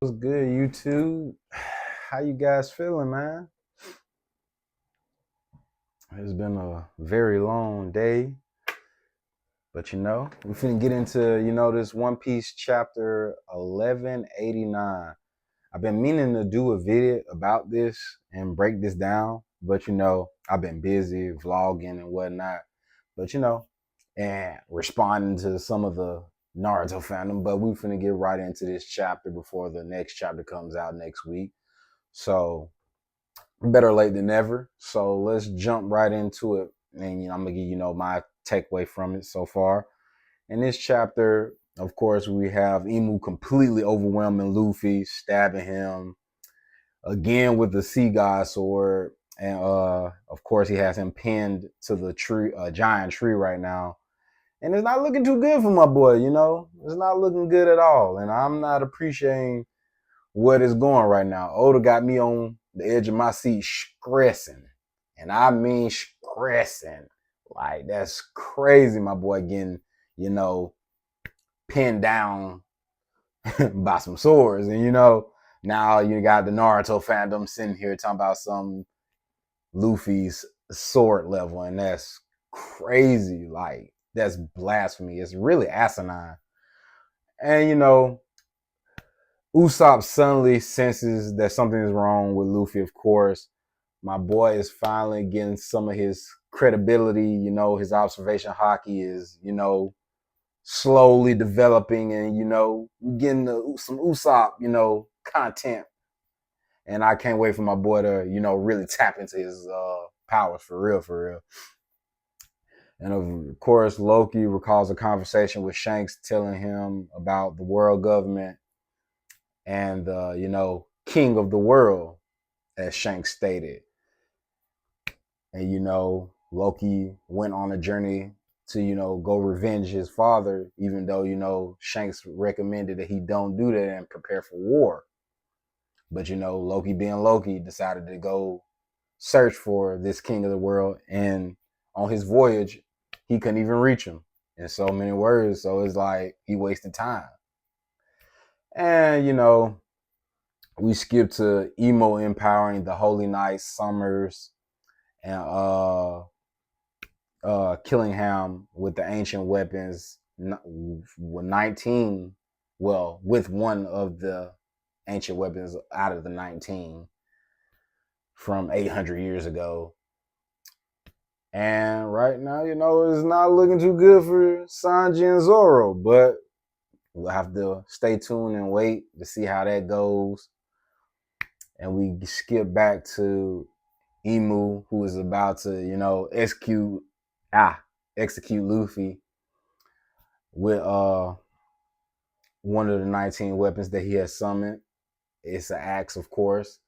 What's good, YouTube? How you guys feeling, man? It's been a very long day, but we finna get into, this One Piece chapter 1189. I've been meaning to do a video about this and break this down, but I've been busy vlogging and whatnot, but and responding to some of the Naruto fandom, but we finna get right into this chapter before the next chapter comes out next week. So better late than never. So let's jump right into it. And I'm gonna give my takeaway from it so far. In this chapter, of course, we have Imu completely overwhelming Luffy, stabbing him again with the sea god sword. And of course he has him pinned to the tree, a giant tree right now. And it's not looking too good for my boy, It's not looking good at all. And I'm not appreciating what is going right now. Oda got me on the edge of my seat stressing. And I mean stressing. Like, that's crazy, my boy, getting, pinned down by some swords. And, now you got the Naruto fandom sitting here talking about some Luffy's sword level. And that's crazy. Like, that's blasphemy. It's really asinine. And, Usopp suddenly senses that something is wrong with Luffy, of course. My boy is finally getting some of his credibility. His observation hockey is, slowly developing and, getting some Usopp, content. And I can't wait for my boy to, really tap into his powers for real, for real. And of course, Loki recalls a conversation with Shanks telling him about the world government and king of the world, as Shanks stated. And Loki went on a journey to go revenge his father, even though Shanks recommended that he don't do that and prepare for war. But Loki being Loki decided to go search for this king of the world, and on his voyage he couldn't even reach him in so many words. So it's like he wasted time. And we skip to Emo empowering the Holy Knight Summers and Killingham with the ancient weapons, with 19, well, with one of the ancient weapons out of the 19 from 800 years ago. And right now, it's not looking too good for Sanji and Zoro, but we'll have to stay tuned and wait to see how that goes. And we skip back to Emu, who is about to, execute Luffy with one of the 19 weapons that he has summoned. It's an axe, of course.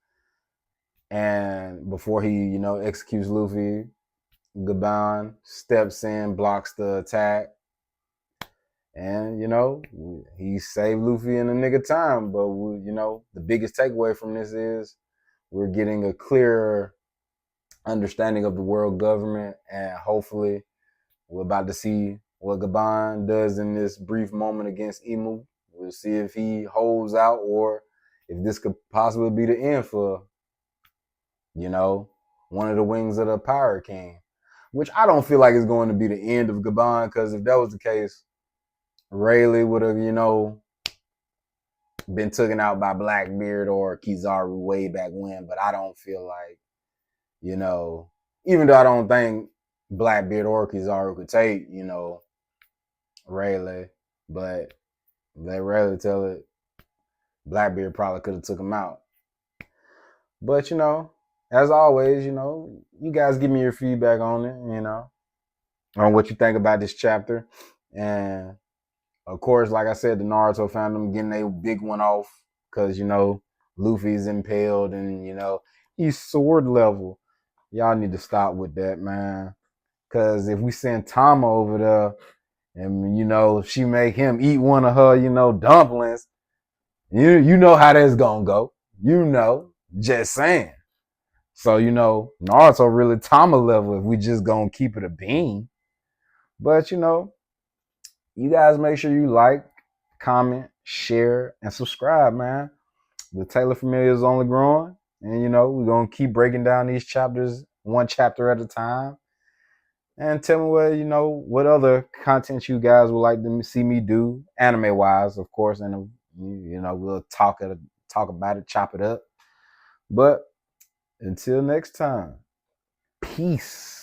And before he, executes Luffy, Gaban steps in, blocks the attack. And, he saved Luffy in a nick of time. But, the biggest takeaway from this is we're getting a clearer understanding of the world government. And hopefully we're about to see what Gaban does in this brief moment against Emu. We'll see if he holds out or if this could possibly be the end for, one of the wings of the Pirate King. Which I don't feel like is going to be the end of Gaban, because if that was the case, Rayleigh would have, been taken out by Blackbeard or Kizaru way back when. But I don't feel like, even though I don't think Blackbeard or Kizaru could take, Rayleigh, but let Rayleigh tell it, Blackbeard probably could have took him out. But, as always, you guys give me your feedback on it, on what you think about this chapter. And of course, like I said, the Naruto fandom getting a big one off because, Luffy's impaled and, he's sword level. Y'all need to stop with that, man. Because if we send Tama over there and, she make him eat one of her, dumplings, you know how that's going to go. Just saying. So, Naruto really Tama level if we just going to keep it a bean. But, you guys make sure you like, comment, share, and subscribe, man. the Taylor familia is only growing. And, you know, we're going to keep breaking down these chapters one chapter at a time. And tell me what, you know, what other content you guys would like to see me do, anime-wise, of course. And, you know, we'll talk about it, chop it up. But until next time, peace.